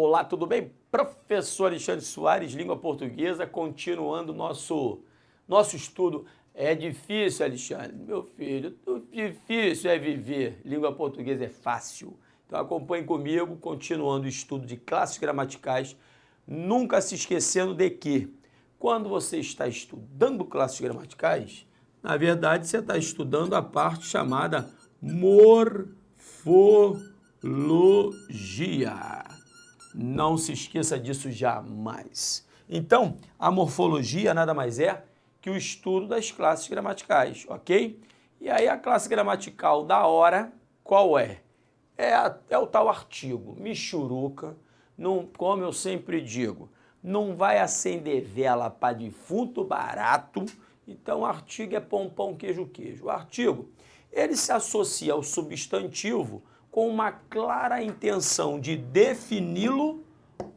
Olá, tudo bem? Professor Alexandre Soares, língua portuguesa, continuando nosso estudo. É difícil, Alexandre, meu filho, difícil é viver. Língua portuguesa é fácil. Então acompanhe comigo, continuando o estudo de classes gramaticais, nunca se esquecendo de que, quando você está estudando classes gramaticais, na verdade você está estudando a parte chamada morfologia. Não se esqueça disso jamais. Então, a morfologia nada mais é que o estudo das classes gramaticais, ok? E aí a classe gramatical da hora, qual é? É o tal artigo, michuruca, não, como eu sempre digo, não vai acender vela para defunto barato, então o artigo é pão, pão, queijo, queijo. O artigo, ele se associa ao substantivo com uma clara intenção de defini-lo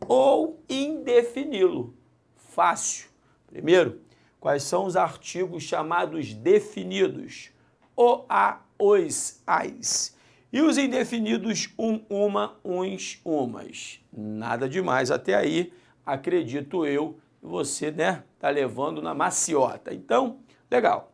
ou indefini-lo. Fácil. Primeiro, quais são os artigos chamados definidos? O, a, os, as. E os indefinidos, uma, uns, umas. Nada demais até aí, acredito eu, que você, né, tá levando na maciota. Então, legal.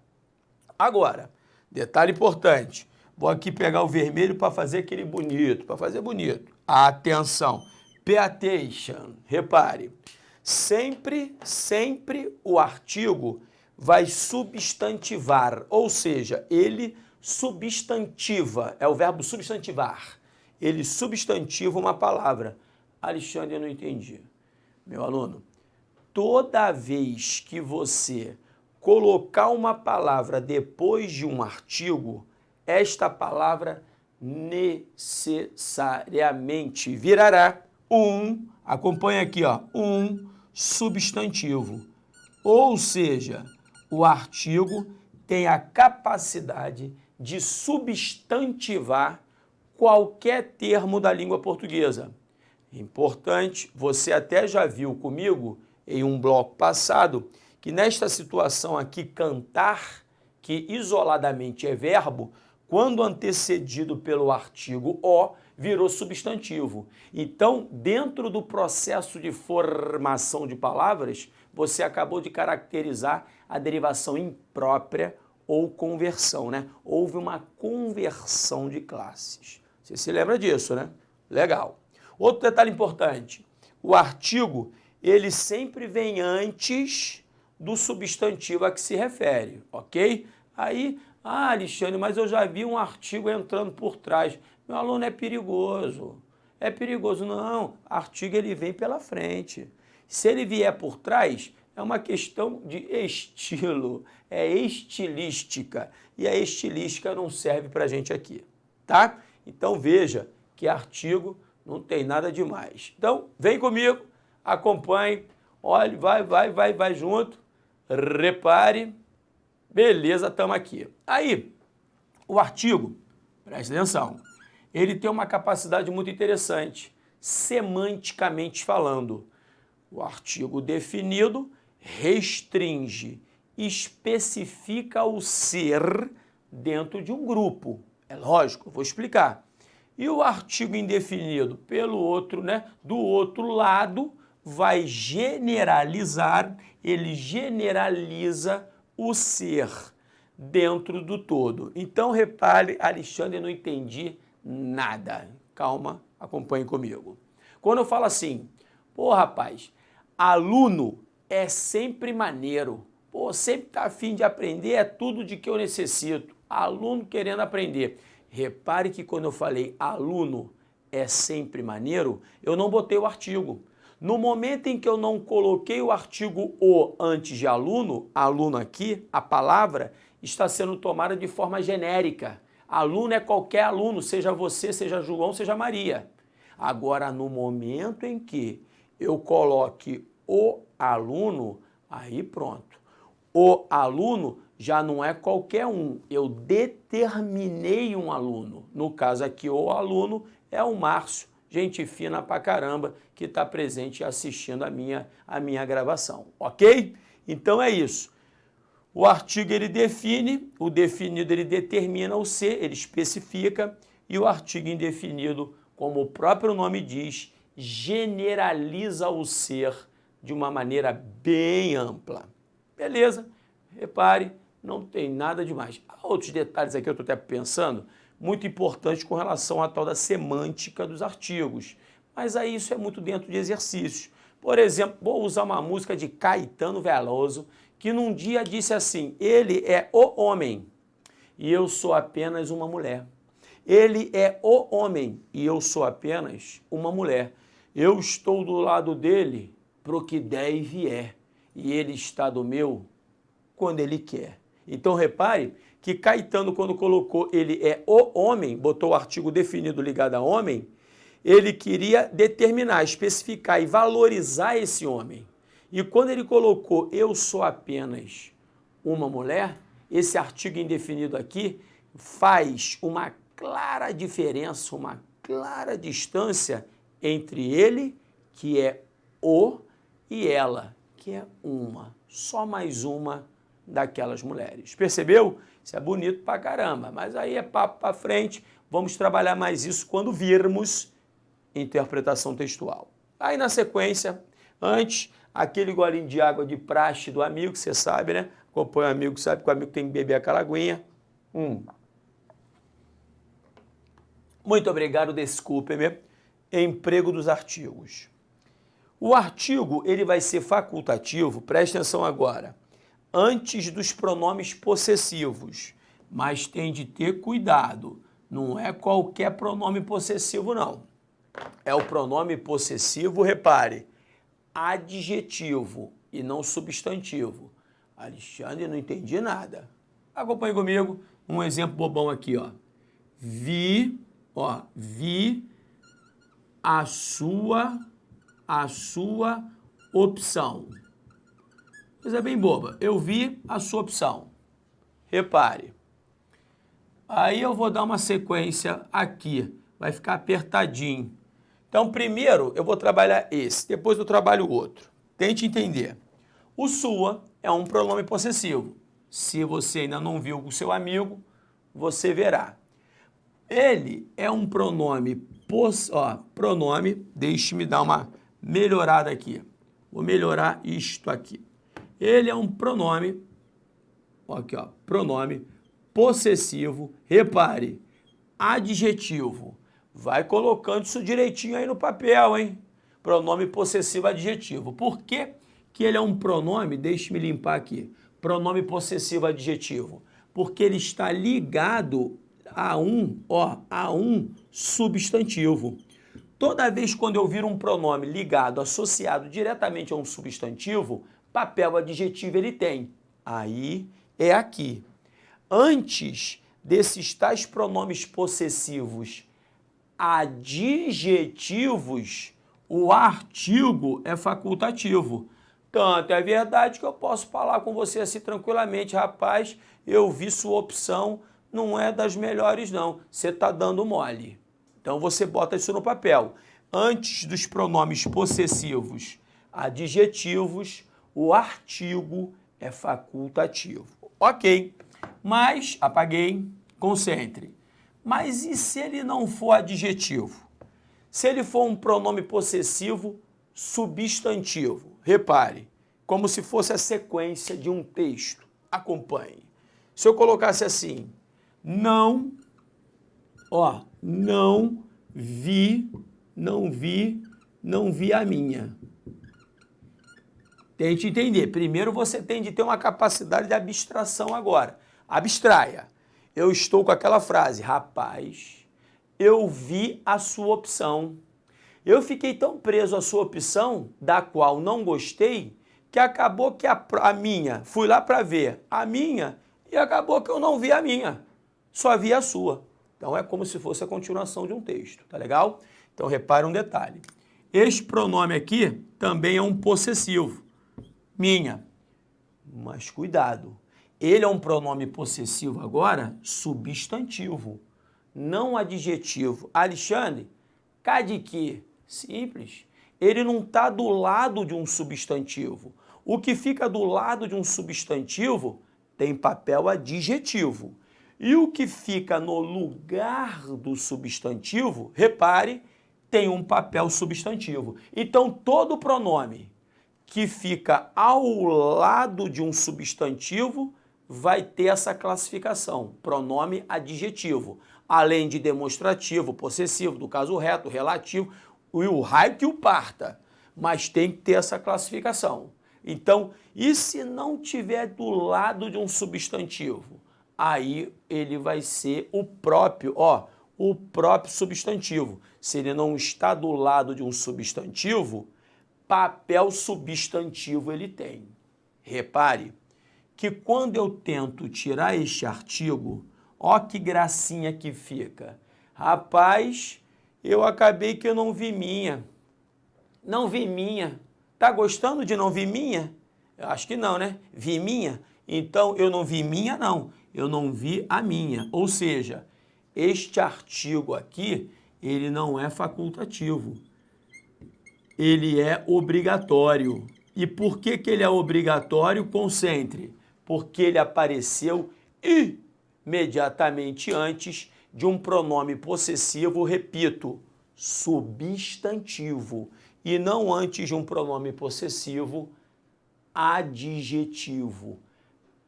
Agora, detalhe importante. Vou aqui pegar o vermelho para fazer aquele bonito, para fazer bonito. Atenção. Pay attention. Repare. Sempre o artigo vai substantivar, ou seja, ele substantiva, é o verbo substantivar. Ele substantiva uma palavra. Alexandre, eu não entendi. Meu aluno, toda vez que você colocar uma palavra depois de um artigo, esta palavra necessariamente virará acompanha aqui, ó, um substantivo. Ou seja, o artigo tem a capacidade de substantivar qualquer termo da língua portuguesa. Importante, você até já viu comigo em um bloco passado que nesta situação aqui, cantar, que isoladamente é verbo, quando antecedido pelo artigo o, virou substantivo. Então, dentro do processo de formação de palavras, você acabou de caracterizar a derivação imprópria ou conversão, né? Houve uma conversão de classes. Você se lembra disso, né? Legal. Outro detalhe importante, o artigo, ele sempre vem antes do substantivo a que se refere, ok? Aí, Alexandre, mas eu já vi um artigo entrando por trás. Meu aluno, é perigoso. É perigoso. Não, artigo ele vem pela frente. Se ele vier por trás, é uma questão de estilo, é estilística. E a estilística não serve para a gente aqui, tá? Então veja que artigo não tem nada demais. Então, vem comigo, acompanhe, olhe, vai junto, repare. Beleza, estamos aqui. Aí, o artigo, preste atenção, ele tem uma capacidade muito interessante, semanticamente falando. O artigo definido restringe, especifica o ser dentro de um grupo. É lógico, eu vou explicar. E o artigo indefinido, pelo outro, né, do outro lado, vai generalizar, ele generaliza o ser dentro do todo. Então, repare, Alexandre, eu não entendi nada. Calma, acompanhe comigo. Quando eu falo assim, pô, rapaz, aluno é sempre maneiro. Pô, sempre tá a fim de aprender, é tudo de que eu necessito. Aluno querendo aprender. Repare que quando eu falei aluno é sempre maneiro, eu não botei o artigo. No momento em que eu não coloquei o artigo o antes de aluno, aluno aqui, a palavra está sendo tomada de forma genérica. Aluno é qualquer aluno, seja você, seja João, seja Maria. Agora, no momento em que eu coloque o aluno, aí pronto. O aluno já não é qualquer um, eu determinei um aluno. No caso aqui, o aluno é o Márcio, gente fina pra caramba, que está presente assistindo a minha gravação, ok? Então é isso. O artigo ele define, o definido ele determina o ser, ele especifica, e o artigo indefinido, como o próprio nome diz, generaliza o ser de uma maneira bem ampla. Beleza? Repare, não tem nada demais. Há outros detalhes aqui, eu estou até pensando, muito importantes com relação à tal da semântica dos artigos. Mas aí isso é muito dentro de exercícios. Por exemplo, vou usar uma música de Caetano Veloso, que num dia disse assim: ele é o homem e eu sou apenas uma mulher. Ele é o homem e eu sou apenas uma mulher. Eu estou do lado dele pro que der e vier, e ele está do meu quando ele quer. Então repare que Caetano, quando colocou ele é o homem, botou o artigo definido ligado a homem, ele queria determinar, especificar e valorizar esse homem. E quando ele colocou eu sou apenas uma mulher, esse artigo indefinido aqui faz uma clara diferença, uma clara distância entre ele, que é o, e ela, que é uma, só mais uma daquelas mulheres. Percebeu? Isso é bonito pra caramba, mas aí é papo pra frente, vamos trabalhar mais isso quando virmos interpretação textual. Aí na sequência, antes, aquele golinho de água de praxe do amigo, você sabe, né? Acompanha o amigo, sabe que o amigo tem que beber aquela aguinha. Muito obrigado, desculpe-me. Emprego dos artigos. O artigo, ele vai ser facultativo, preste atenção agora, antes dos pronomes possessivos, mas tem de ter cuidado, não é qualquer pronome possessivo, não. É o pronome possessivo, repare, adjetivo e não substantivo. Alexandre, não entendi nada. Acompanhe comigo um exemplo bobão aqui, ó. Vi a sua opção. Coisa bem boba. Eu vi a sua opção. Repare. Aí eu vou dar uma sequência aqui. Vai ficar apertadinho. Então, primeiro eu vou trabalhar esse, depois eu trabalho o outro. Tente entender. O sua é um pronome possessivo. Se você ainda não viu com o seu amigo, você verá. Ele é um pronome, deixe-me dar uma melhorada aqui. Vou melhorar isto aqui. Ele é um pronome, pronome possessivo, repare, adjetivo. Vai colocando isso direitinho aí no papel, hein? Pronome possessivo adjetivo. Por que que ele é um pronome? Deixe-me limpar aqui. Pronome possessivo adjetivo. Porque ele está ligado a um substantivo. Toda vez quando eu vir um pronome ligado, associado diretamente a um substantivo, papel adjetivo ele tem. Aí é aqui. Antes desses tais pronomes possessivos adjetivos, o artigo é facultativo. Tanto é verdade que eu posso falar com você assim tranquilamente, rapaz, eu vi sua opção, não é das melhores não, você está dando mole. Então você bota isso no papel. Antes dos pronomes possessivos adjetivos, o artigo é facultativo. Ok, mas, apaguei, concentre. Mas e se ele não for adjetivo? Se ele for um pronome possessivo substantivo? Repare, como se fosse a sequência de um texto. Acompanhe. Se eu colocasse assim, não vi a minha. Tente entender. Primeiro você tem de ter uma capacidade de abstração agora. Abstraia. Eu estou com aquela frase, rapaz, eu vi a sua opção. Eu fiquei tão preso à sua opção, da qual não gostei, que acabou que a minha, fui lá para ver a minha, e acabou que eu não vi a minha, só vi a sua. Então é como se fosse a continuação de um texto, tá legal? Então repare um detalhe. Este pronome aqui também é um possessivo. Minha. Mas cuidado. Ele é um pronome possessivo agora substantivo, não adjetivo. Alexandre, cá de quê? Simples. Ele não está do lado de um substantivo. O que fica do lado de um substantivo tem papel adjetivo. E o que fica no lugar do substantivo, repare, tem um papel substantivo. Então, todo pronome que fica ao lado de um substantivo vai ter essa classificação, pronome adjetivo, além de demonstrativo, possessivo, do caso reto, relativo, e o raio que o parta, mas tem que ter essa classificação. Então, e se não tiver do lado de um substantivo? Aí ele vai ser o próprio substantivo. Se ele não está do lado de um substantivo, papel substantivo ele tem. Repare que quando eu tento tirar este artigo, ó que gracinha que fica. Rapaz, eu acabei que eu não vi minha. Não vi minha. Tá gostando de não vi minha? Eu acho que não, né? Vi minha? Então, eu não vi minha, não. Eu não vi a minha. Ou seja, este artigo aqui, ele não é facultativo. Ele é obrigatório. E por que ele é obrigatório? Concentre. Porque ele apareceu imediatamente antes de um pronome possessivo, repito, substantivo, e não antes de um pronome possessivo adjetivo.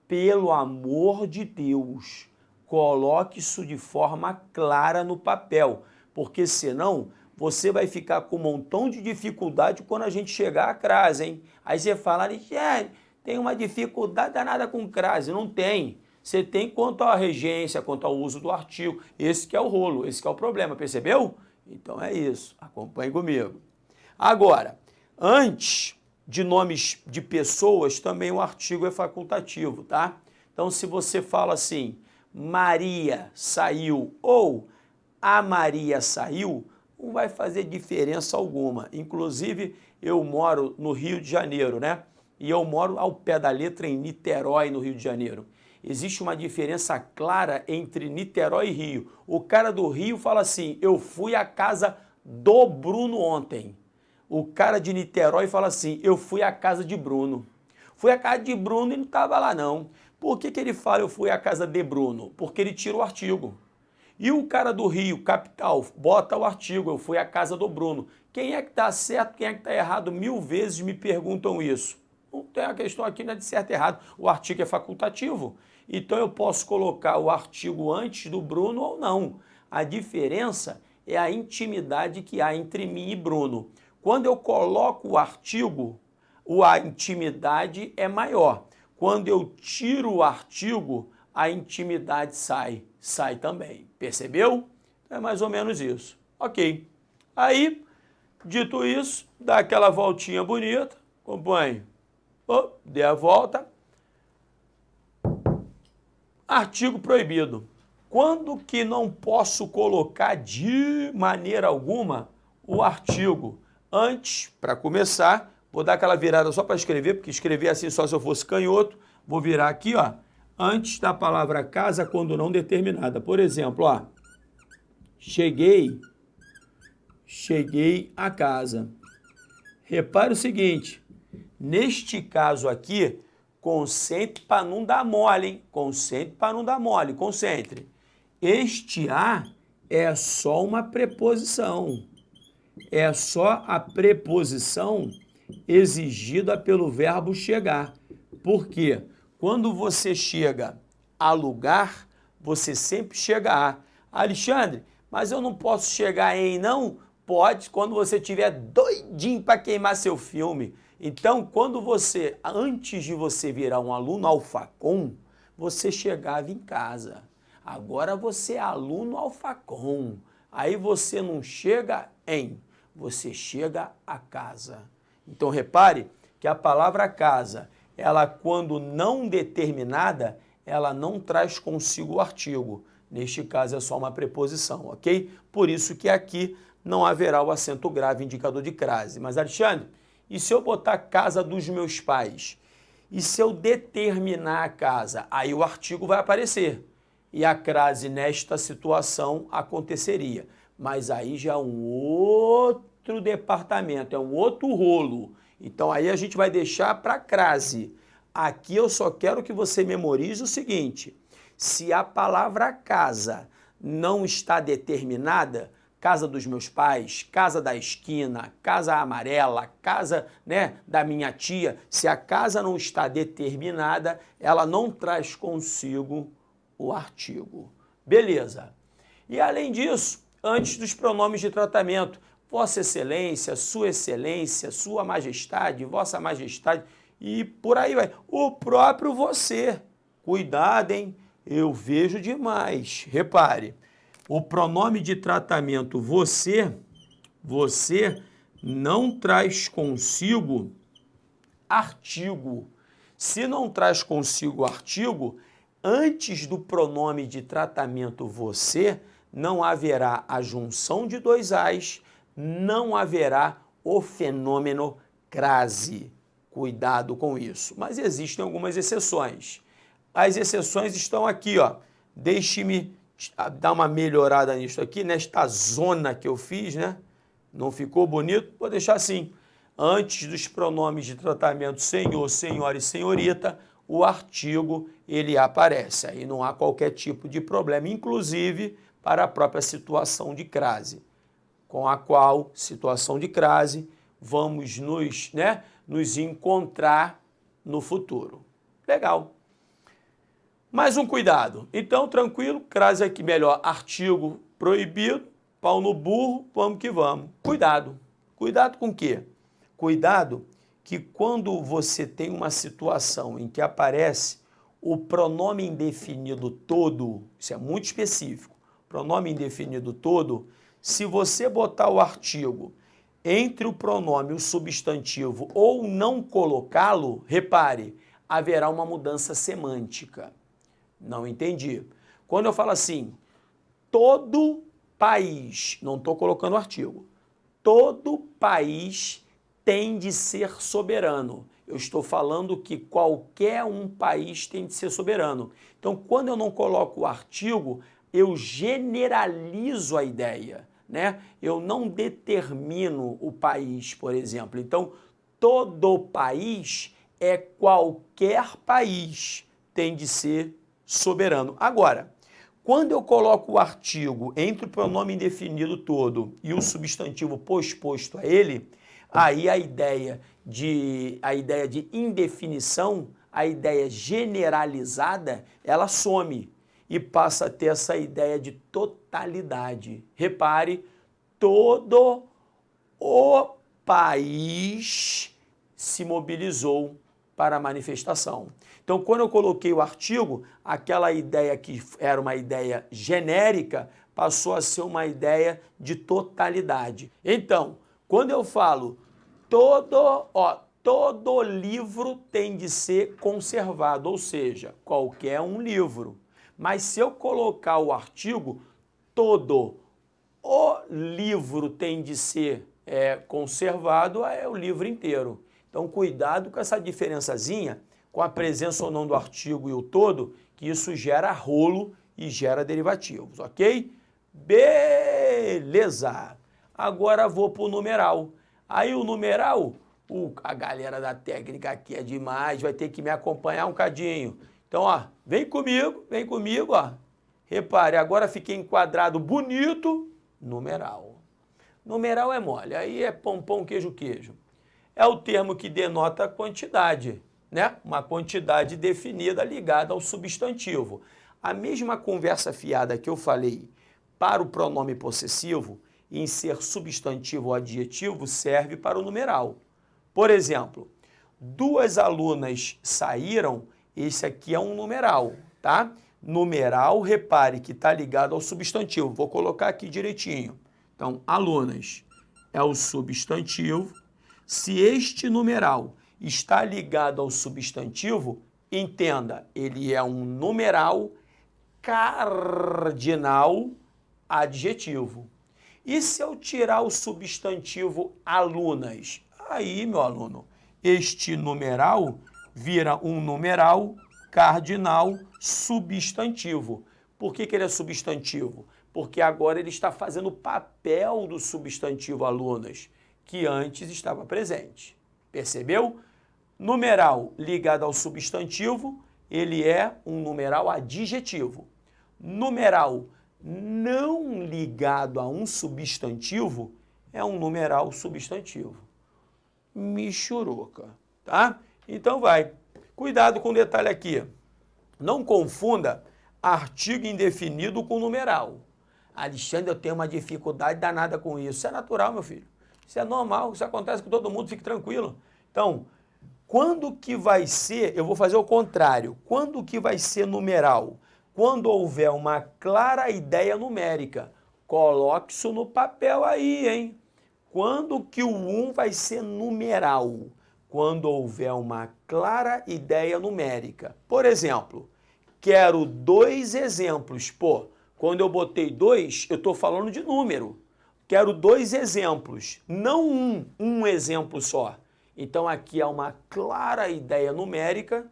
Pelo amor de Deus, coloque isso de forma clara no papel, porque senão você vai ficar com um montão de dificuldade quando a gente chegar à crase, hein? Aí você fala, Alexandre, tem uma dificuldade danada com crase. Não tem. Você tem quanto à regência, quanto ao uso do artigo. Esse que é o rolo, esse que é o problema, percebeu? Então é isso, acompanhe comigo. Agora, antes de nomes de pessoas, também o artigo é facultativo, tá? Então, se você fala assim, Maria saiu ou a Maria saiu, não vai fazer diferença alguma. Inclusive, eu moro no Rio de Janeiro, né? E eu moro ao pé da letra em Niterói, no Rio de Janeiro. Existe uma diferença clara entre Niterói e Rio. O cara do Rio fala assim, eu fui à casa do Bruno ontem. O cara de Niterói fala assim, eu fui à casa de Bruno. Fui à casa de Bruno e não estava lá não. Por que ele fala eu fui à casa de Bruno? Porque ele tira o artigo. E o cara do Rio, capital, bota o artigo, eu fui à casa do Bruno. Quem é que está certo, quem é que está errado? 1000 vezes me perguntam isso. Não tem a questão aqui, não é de certo e errado. O artigo é facultativo. Então eu posso colocar o artigo antes do Bruno ou não. A diferença é a intimidade que há entre mim e Bruno. Quando eu coloco o artigo, a intimidade é maior. Quando eu tiro o artigo, a intimidade sai também. Percebeu? É mais ou menos isso. Ok. Aí, dito isso, dá aquela voltinha bonita, acompanhe. Dê a volta. Artigo proibido. Quando que não posso colocar de maneira alguma o artigo? Antes, para começar, vou dar aquela virada só para escrever, porque escrever assim só se eu fosse canhoto. Vou virar aqui, ó, antes da palavra casa, quando não determinada. Por exemplo, ó, cheguei a casa. Repare o seguinte, neste caso aqui, concentre para não dar mole, hein? Concentre para não dar mole, concentre. Este a é só uma preposição. É só a preposição exigida pelo verbo chegar. Por quê? Quando você chega a lugar, você sempre chega a. Alexandre, mas eu não posso chegar em não? Pode, quando você estiver doidinho para queimar seu filme. Então, quando você, antes de você virar um aluno alfacom, você chegava em casa. Agora você é aluno alfacom. Aí você não chega em, você chega a casa. Então, repare que a palavra casa, ela quando não determinada, ela não traz consigo o artigo. Neste caso é só uma preposição, ok? Por isso que aqui não haverá o acento grave indicador de crase. Mas, Alexandre, e se eu botar casa dos meus pais? E se eu determinar a casa? Aí o artigo vai aparecer. E a crase nesta situação aconteceria. Mas aí já é um outro departamento, é um outro rolo. Então aí a gente vai deixar para a crase. Aqui eu só quero que você memorize o seguinte. Se a palavra casa não está determinada, casa dos meus pais, casa da esquina, casa amarela, casa, né, da minha tia. Se a casa não está determinada, ela não traz consigo o artigo. Beleza. E além disso, antes dos pronomes de tratamento, Vossa Excelência, Sua Majestade, Vossa Majestade e por aí vai. O próprio você. Cuidado, hein? Eu vejo demais. Repare, o pronome de tratamento você não traz consigo artigo. Se não traz consigo artigo, antes do pronome de tratamento você, não haverá a junção de dois as, não haverá o fenômeno crase. Cuidado com isso. Mas existem algumas exceções. As exceções estão aqui, ó. Deixe-me dar uma melhorada nisso aqui, nesta zona que eu fiz, né? Não ficou bonito? Vou deixar assim. Antes dos pronomes de tratamento senhor, senhora e senhorita, o artigo ele aparece. Aí não há qualquer tipo de problema, inclusive para a própria situação de crase, com a qual situação de crase vamos nos encontrar no futuro. Legal. Mais um cuidado. Então, tranquilo, crase aqui melhor, artigo proibido, pau no burro, vamos que vamos. Cuidado. Cuidado com o quê? Cuidado que quando você tem uma situação em que aparece o pronome indefinido todo, isso é muito específico, pronome indefinido todo, se você botar o artigo entre o pronome e o substantivo ou não colocá-lo, repare, haverá uma mudança semântica. Não entendi. Quando eu falo assim, todo país, não estou colocando o artigo, todo país tem de ser soberano. Eu estou falando que qualquer um país tem de ser soberano. Então, quando eu não coloco o artigo, eu generalizo a ideia, né? Eu não determino o país, por exemplo. Então, todo país é qualquer país tem de ser soberano. Agora, quando eu coloco o artigo entre o pronome indefinido todo e o substantivo posposto a ele, aí a ideia de indefinição, a ideia generalizada, ela some e passa a ter essa ideia de totalidade. Repare, todo o país se mobilizou para a manifestação. Então, quando eu coloquei o artigo, aquela ideia que era uma ideia genérica passou a ser uma ideia de totalidade. Então, quando eu falo todo livro tem de ser conservado, ou seja, qualquer um livro. Mas se eu colocar o artigo, todo o livro tem de ser conservado, é o livro inteiro. Então, cuidado com essa diferençazinha, com a presença ou não do artigo e o todo, que isso gera rolo e gera derivativos, ok? Beleza! Agora vou para o numeral. Aí o numeral, a galera da técnica aqui é demais, vai ter que me acompanhar um cadinho. Então, ó, vem comigo, ó. Repare, agora fiquei enquadrado bonito, numeral. Numeral é mole, aí é pão, queijo. É o termo que denota a quantidade, né? Uma quantidade definida ligada ao substantivo. A mesma conversa fiada que eu falei para o pronome possessivo, em ser substantivo ou adjetivo, serve para o numeral. Por exemplo, 2 alunas saíram, esse aqui é um numeral, tá? Numeral, repare que está ligado ao substantivo. Vou colocar aqui direitinho. Então, alunas é o substantivo. Se este numeral está ligado ao substantivo, entenda, ele é um numeral cardinal adjetivo. E se eu tirar o substantivo alunas? Aí, meu aluno, este numeral vira um numeral cardinal substantivo. Por que ele é substantivo? Porque agora ele está fazendo o papel do substantivo alunas, que antes estava presente. Percebeu? Numeral ligado ao substantivo, ele é um numeral adjetivo. Numeral não ligado a um substantivo é um numeral substantivo. Michuruca, tá? Então vai. Cuidado com o detalhe aqui. Não confunda artigo indefinido com numeral. Alexandre, eu tenho uma dificuldade danada com isso. Isso é natural, meu filho. Isso é normal, isso acontece com todo mundo, fique tranquilo. Então, quando que vai ser, eu vou fazer o contrário, quando que vai ser numeral? Quando houver uma clara ideia numérica. Coloque isso no papel aí, hein? Quando que o 1 vai ser numeral? Quando houver uma clara ideia numérica. Por exemplo, quero 2 exemplos. Pô, quando eu botei 2, eu estou falando de número. Quero 2 exemplos, não um exemplo só. Então aqui há uma clara ideia numérica,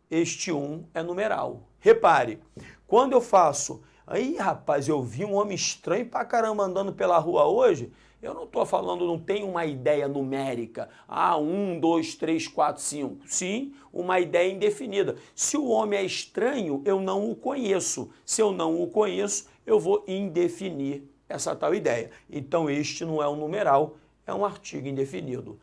este 1 é numeral. Repare, quando eu faço, aí rapaz, eu vi um homem estranho pra caramba andando pela rua hoje, eu não estou falando, não tem uma ideia numérica. 1, 2, 3, 4, 5. Sim, uma ideia indefinida. Se o homem é estranho, eu não o conheço. Se eu não o conheço, eu vou indefinir essa tal ideia. Então, este não é um numeral, é um artigo indefinido.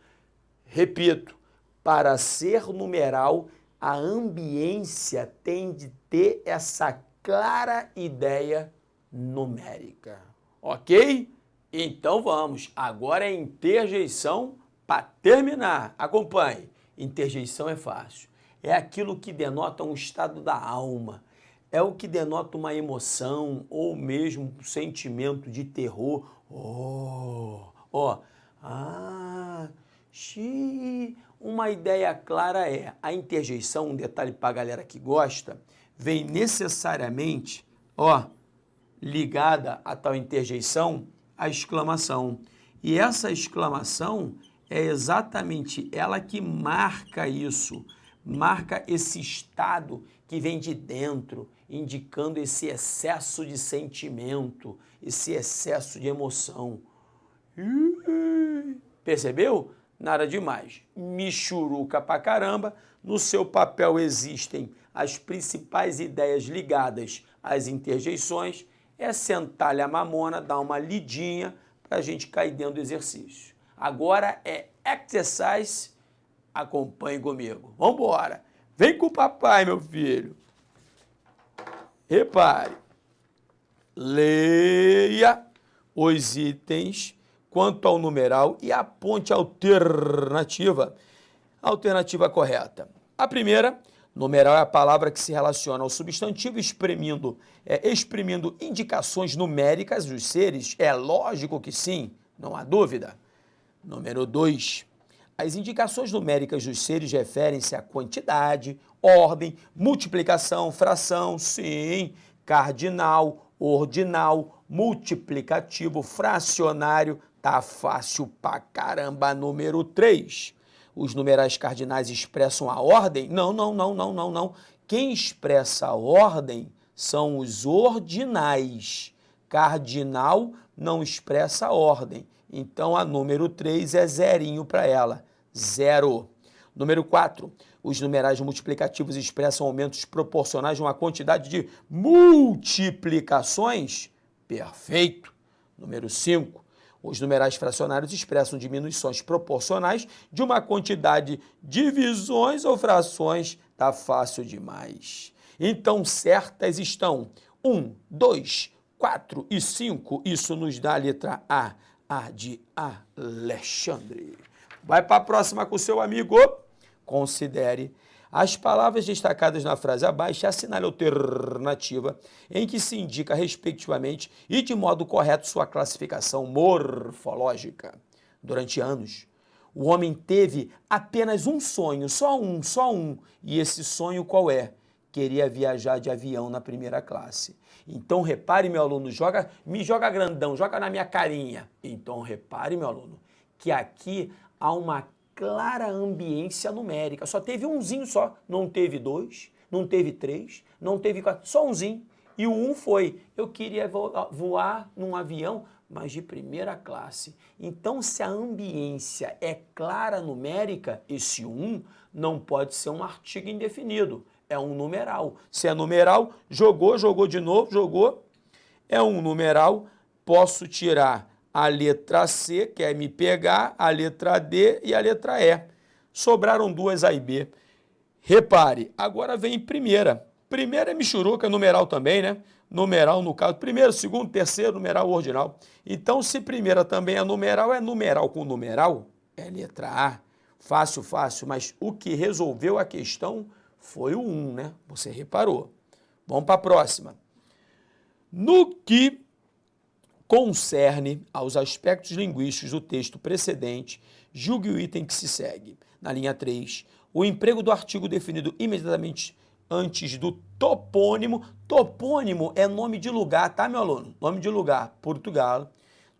Repito, para ser numeral, a ambiência tem de ter essa clara ideia numérica. Ok? Então vamos, agora é interjeição para terminar. Acompanhe. Interjeição é fácil. É aquilo que denota um estado da alma. É o que denota uma emoção ou mesmo um sentimento de terror. Uma ideia clara é a interjeição, um detalhe para a galera que gosta, vem necessariamente, ligada a tal interjeição, a exclamação. E essa exclamação é exatamente ela que marca isso, marca esse estado que vem de dentro, indicando esse excesso de sentimento, esse excesso de emoção. Percebeu? Nada demais. Michuruca pra caramba. No seu papel existem as principais ideias ligadas às interjeições. É sentar-lhe a mamona, dar uma lidinha para a gente cair dentro do exercício. Agora é exercise. Acompanhe comigo. Vamos embora. Vem com o papai, meu filho. Repare. Leia os itens quanto ao numeral e aponte a alternativa. Alternativa correta. A primeira, numeral é a palavra que se relaciona ao substantivo exprimindo indicações numéricas dos seres. É lógico que sim, não há dúvida. Número 2. As indicações numéricas dos seres referem-se à quantidade, ordem, multiplicação, fração, sim, cardinal, ordinal, multiplicativo, fracionário. Tá fácil pra caramba. Número 3. Os numerais cardinais expressam a ordem? Não. Quem expressa a ordem são os ordinais. Cardinal não expressa a ordem. Então, a número 3 é zerinho para ela. 0. Número 4. Os numerais multiplicativos expressam aumentos proporcionais de uma quantidade de multiplicações? Perfeito. Número 5. Os numerais fracionários expressam diminuições proporcionais de uma quantidade de divisões ou frações. Tá fácil demais. Então, certas estão 1, 2, 4 e 5. Isso nos dá a letra A. A de Alexandre. Vai para a próxima com o seu amigo. Considere as palavras destacadas na frase abaixo e assinale a alternativa em que se indica, respectivamente, e de modo correto, sua classificação morfológica. Durante anos, o homem teve apenas um sonho, só um. E esse sonho qual é? Queria viajar de avião na primeira classe. Então, repare, meu aluno, me joga grandão, joga na minha carinha. Então, repare, meu aluno, que aqui há uma clara ambiência numérica. Só teve umzinho só. Não teve 2, não teve 3, não teve 4, só umzinho. E o 1 foi, eu queria voar num avião, mas de primeira classe. Então, se a ambiência é clara numérica, esse 1 não pode ser um artigo indefinido. É um numeral. Se é numeral, jogou de novo, jogou. é um numeral, posso tirar a letra C, que é me pegar, a letra D e a letra E. Sobraram duas A e B. Repare, agora vem primeira. Primeira é michuruca, numeral também, né? Numeral no caso, primeiro, segundo, terceiro, numeral ordinal. Então, se primeira também é numeral com numeral, é letra A. Fácil, fácil, mas o que resolveu a questão foi o 1, né? Você reparou. Vamos para a próxima. No que concerne aos aspectos linguísticos do texto precedente, julgue o item que se segue. Na linha 3, o emprego do artigo definido imediatamente antes do topônimo. Topônimo é nome de lugar, tá, meu aluno? Nome de lugar, Portugal.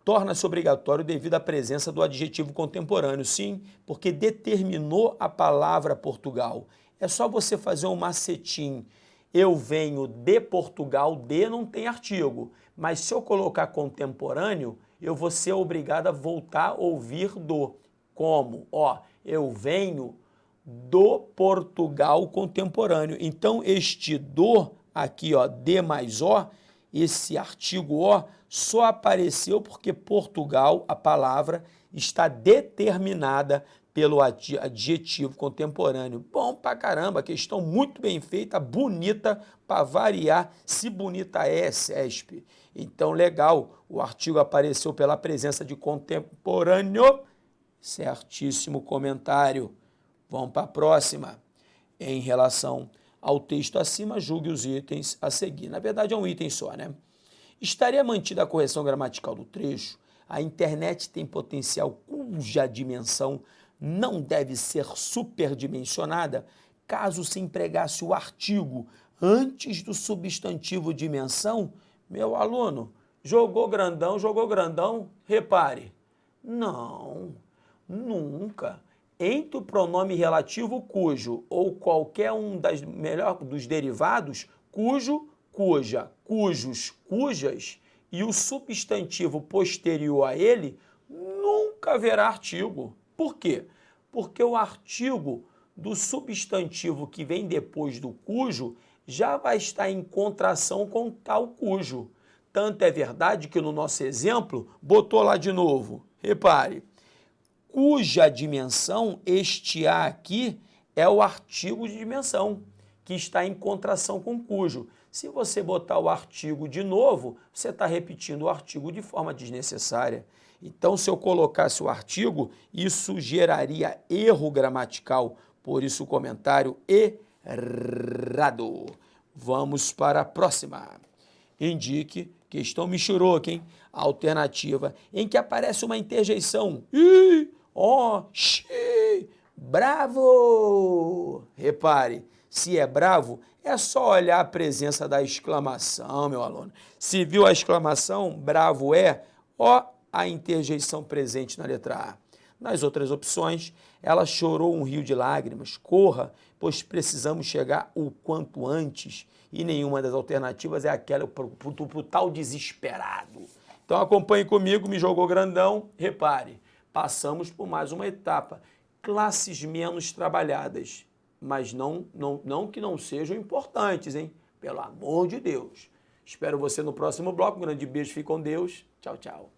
Torna-se obrigatório devido à presença do adjetivo contemporâneo. Sim, porque determinou a palavra Portugal. É só você fazer um macetinho. Eu venho de Portugal, de não tem artigo. Mas se eu colocar contemporâneo, eu vou ser obrigado a voltar a ouvir do. Como? Ó, eu venho do Portugal contemporâneo. Então, este do aqui, ó, de mais ó, esse artigo ó, só apareceu porque Portugal, a palavra, está determinada pelo adjetivo contemporâneo. Bom pra caramba, questão muito bem feita, bonita, para variar, se bonita é, CESP. Então, legal, o artigo apareceu pela presença de contemporâneo, certíssimo comentário. Vamos para a próxima. Em relação ao texto acima, julgue os itens a seguir. Na verdade, é um item só, né? Estaria mantida a correção gramatical do trecho. A internet tem potencial cuja dimensão não deve ser superdimensionada caso se empregasse o artigo antes do substantivo dimensão. Meu aluno, jogou grandão, repare. Não, nunca. Entre o pronome relativo cujo ou qualquer um dos derivados, cujo, cuja, cujos, cujas, e o substantivo posterior a ele, nunca haverá artigo. Por quê? Porque o artigo do substantivo que vem depois do cujo já vai estar em contração com tal cujo. Tanto é verdade que no nosso exemplo, botou lá de novo, repare, cuja dimensão, este A aqui, é o artigo de dimensão, que está em contração com cujo. Se você botar o artigo de novo, você está repetindo o artigo de forma desnecessária. Então, se eu colocasse o artigo, isso geraria erro gramatical. Por isso, o comentário errado. Vamos para a próxima. Indique, questão michuruca, hein? Alternativa em que aparece uma interjeição. Ih, ó, xi, bravo! Repare, se é bravo, é só olhar a presença da exclamação, meu aluno. Se viu a exclamação, bravo é, ó, a interjeição presente na letra A. Nas outras opções, ela chorou um rio de lágrimas. Corra, pois precisamos chegar o quanto antes. E nenhuma das alternativas é aquela pro tal desesperado. Então acompanhe comigo, me jogou grandão. Repare, passamos por mais uma etapa. Classes menos trabalhadas, mas não que não sejam importantes, hein? Pelo amor de Deus. Espero você no próximo bloco. Um grande beijo, fique com Deus. Tchau, tchau.